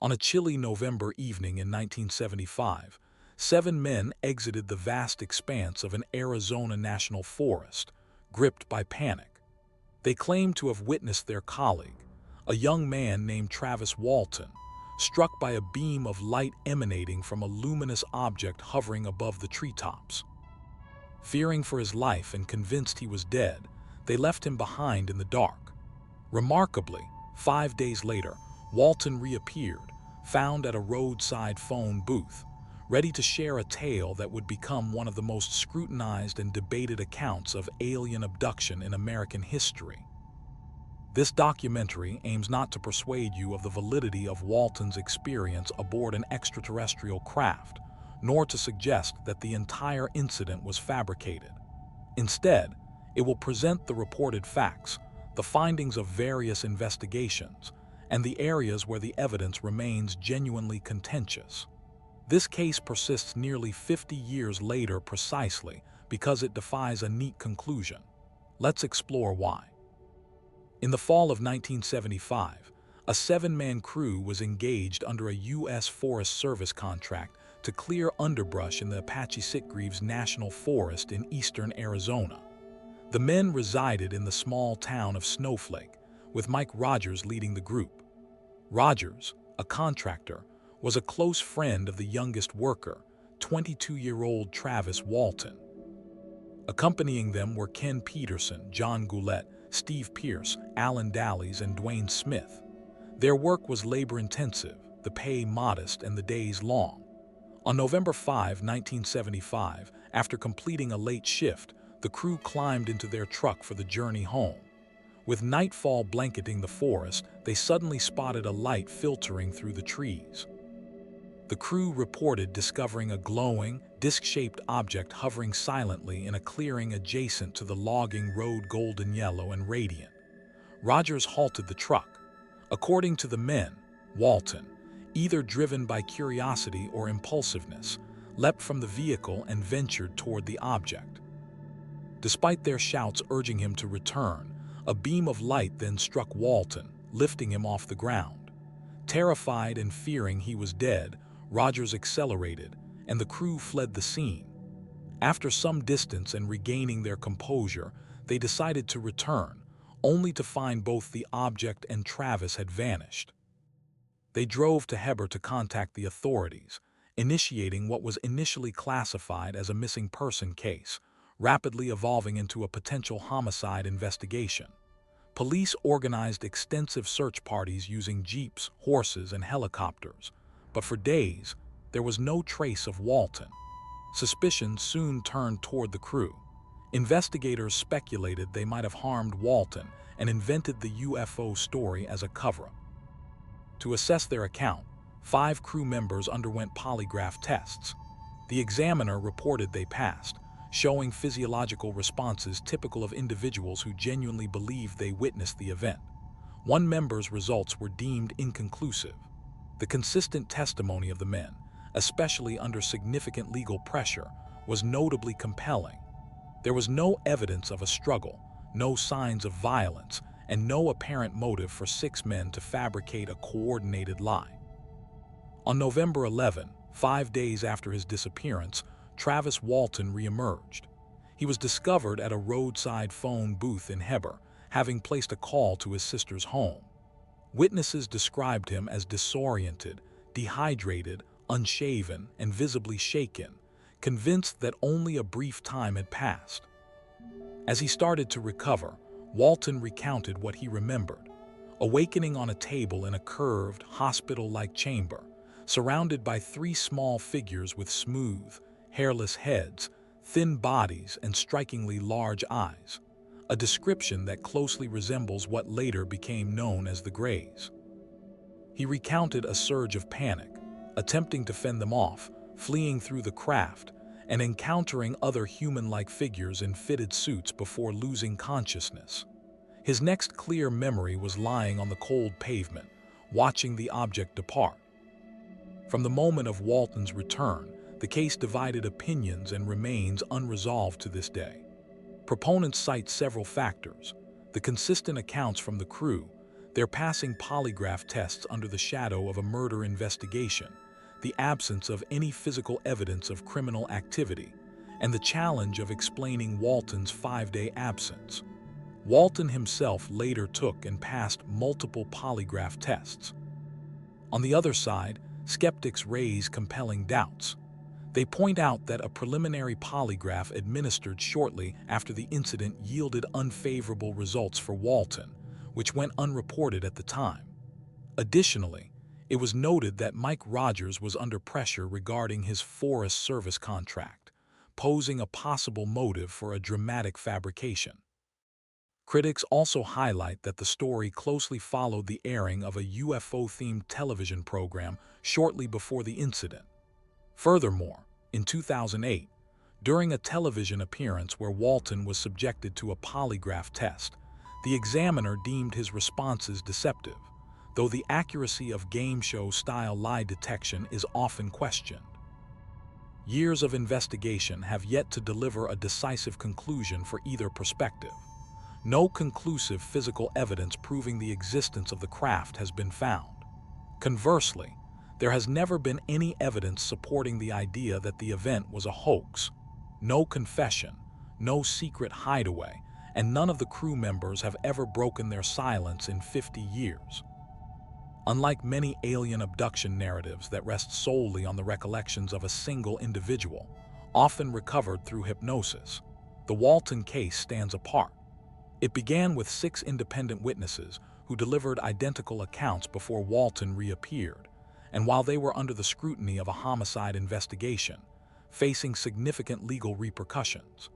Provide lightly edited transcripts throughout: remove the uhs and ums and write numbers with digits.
On a chilly November evening in 1975, 7 men exited the vast expanse of an Arizona national forest, gripped by panic. They claimed to have witnessed their colleague, a young man named Travis Walton, struck by a beam of light emanating from a luminous object hovering above the treetops. Fearing for his life and convinced he was dead, they left him behind in the dark. Remarkably, 5 days later, Walton reappeared, found at a roadside phone booth, ready to share a tale that would become one of the most scrutinized and debated accounts of alien abduction in American history. This documentary aims not to persuade you of the validity of Walton's experience aboard an extraterrestrial craft, nor to suggest that the entire incident was fabricated. Instead, it will present the reported facts, the findings of various investigations, and the areas where the evidence remains genuinely contentious. This case persists nearly 50 years later precisely because it defies a neat conclusion. Let's explore why. In the fall of 1975, a 7-man crew was engaged under a U.S. Forest Service contract to clear underbrush in the Apache Sitgreaves National Forest in eastern Arizona. The men resided in the small town of Snowflake, with Mike Rogers leading the group. Rogers, a contractor, was a close friend of the youngest worker, 22-year-old Travis Walton. Accompanying them were Ken Peterson, John Goulet, Steve Pierce, Alan Dallies, and Dwayne Smith. Their work was labor-intensive, the pay modest, and the days long. On November 5, 1975, after completing a late shift, the crew climbed into their truck for the journey home. With nightfall blanketing the forest, they suddenly spotted a light filtering through the trees. The crew reported discovering a glowing, disc-shaped object hovering silently in a clearing adjacent to the logging road, golden yellow and radiant. Rogers halted the truck. According to the men, Walton, either driven by curiosity or impulsiveness, leapt from the vehicle and ventured toward the object. Despite their shouts urging him to return, a beam of light then struck Walton, lifting him off the ground. Terrified and fearing he was dead, Rogers accelerated, and the crew fled the scene. After some distance and regaining their composure, they decided to return, only to find both the object and Travis had vanished. They drove to Heber to contact the authorities, initiating what was initially classified as a missing person case, rapidly evolving into a potential homicide investigation. Police organized extensive search parties using jeeps, horses, and helicopters, but for days, there was no trace of Walton. Suspicion soon turned toward the crew. Investigators speculated they might have harmed Walton and invented the UFO story as a cover-up. To assess their account, 5 crew members underwent polygraph tests. The examiner reported they passed, showing physiological responses typical of individuals who genuinely believed they witnessed the event. One member's results were deemed inconclusive. The consistent testimony of the men, especially under significant legal pressure, was notably compelling. There was no evidence of a struggle, no signs of violence, and no apparent motive for 6 men to fabricate a coordinated lie. On November 11, 5 days after his disappearance, Travis Walton reemerged. He was discovered at a roadside phone booth in Heber, having placed a call to his sister's home. Witnesses described him as disoriented, dehydrated, unshaven, and visibly shaken, convinced that only a brief time had passed. As he started to recover, Walton recounted what he remembered: awakening on a table in a curved, hospital-like chamber, surrounded by 3 small figures with smooth, hairless heads, thin bodies, and strikingly large eyes, a description that closely resembles what later became known as the Greys. He recounted a surge of panic, attempting to fend them off, fleeing through the craft, and encountering other human-like figures in fitted suits before losing consciousness. His next clear memory was lying on the cold pavement, watching the object depart. From the moment of Walton's return, the case divided opinions and remains unresolved to this day. Proponents cite several factors: the consistent accounts from the crew, They're passing polygraph tests under the shadow of a murder investigation, the absence of any physical evidence of criminal activity, and the challenge of explaining Walton's 5-day absence. Walton himself later took and passed multiple polygraph tests. On the other side, skeptics raise compelling doubts. They point out that a preliminary polygraph administered shortly after the incident yielded unfavorable results for Walton, which went unreported at the time. Additionally, it was noted that Mike Rogers was under pressure regarding his Forest Service contract, posing a possible motive for a dramatic fabrication. Critics also highlight that the story closely followed the airing of a UFO-themed television program shortly before the incident. Furthermore, in 2008, during a television appearance where Walton was subjected to a polygraph test, the examiner deemed his responses deceptive, though the accuracy of game show-style lie detection is often questioned. Years of investigation have yet to deliver a decisive conclusion for either perspective. No conclusive physical evidence proving the existence of the craft has been found. Conversely, there has never been any evidence supporting the idea that the event was a hoax. No confession, no secret hideaway, and none of the crew members have ever broken their silence in 50 years. Unlike many alien abduction narratives that rest solely on the recollections of a single individual, often recovered through hypnosis, the Walton case stands apart. It began with 6 independent witnesses who delivered identical accounts before Walton reappeared, and while they were under the scrutiny of a homicide investigation, facing significant legal repercussions.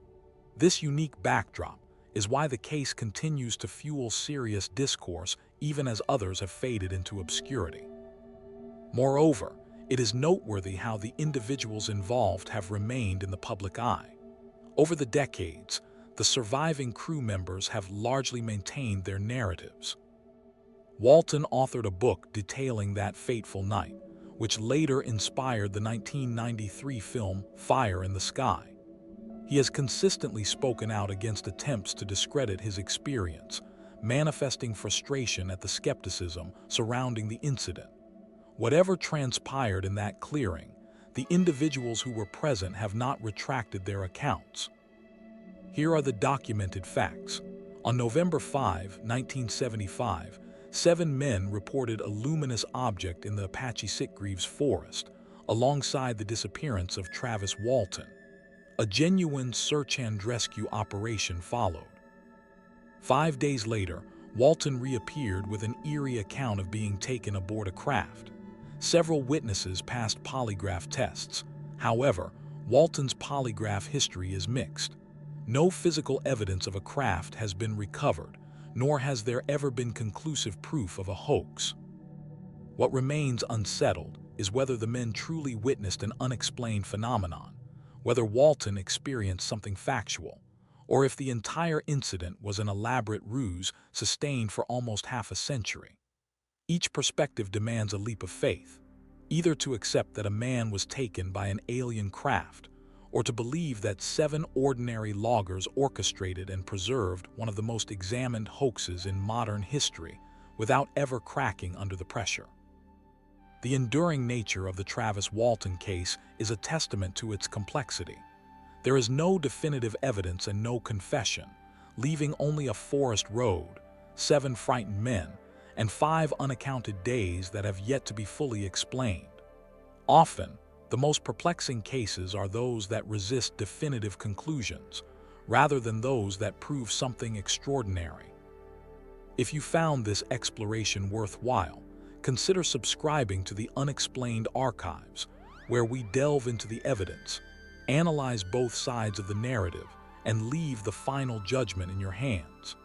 This unique backdrop is why the case continues to fuel serious discourse even as others have faded into obscurity. Moreover, it is noteworthy how the individuals involved have remained in the public eye. Over the decades, the surviving crew members have largely maintained their narratives. Walton authored a book detailing that fateful night, which later inspired the 1993 film Fire in the Sky. He has consistently spoken out against attempts to discredit his experience, manifesting frustration at the skepticism surrounding the incident. Whatever transpired in that clearing, the individuals who were present have not retracted their accounts. Here are the documented facts. On November 5, 1975, 7 men reported a luminous object in the Apache Sitgreaves forest, alongside the disappearance of Travis Walton. A genuine search and rescue operation followed. 5 days later, Walton reappeared with an eerie account of being taken aboard a craft. Several witnesses passed polygraph tests. However, Walton's polygraph history is mixed. No physical evidence of a craft has been recovered, nor has there ever been conclusive proof of a hoax. What remains unsettled is whether the men truly witnessed an unexplained phenomenon, whether Walton experienced something factual, or if the entire incident was an elaborate ruse sustained for almost half a century. Each perspective demands a leap of faith, either to accept that a man was taken by an alien craft, or to believe that 7 ordinary loggers orchestrated and preserved one of the most examined hoaxes in modern history without ever cracking under the pressure. The enduring nature of the Travis Walton case is a testament to its complexity. There is no definitive evidence and no confession, leaving only a forest road, 7 frightened men, and 5 unaccounted days that have yet to be fully explained. Often, the most perplexing cases are those that resist definitive conclusions, rather than those that prove something extraordinary. If you found this exploration worthwhile, consider subscribing to the Unexplained archives, where we delve into the evidence, analyze both sides of the narrative, and leave the final judgment in your hands.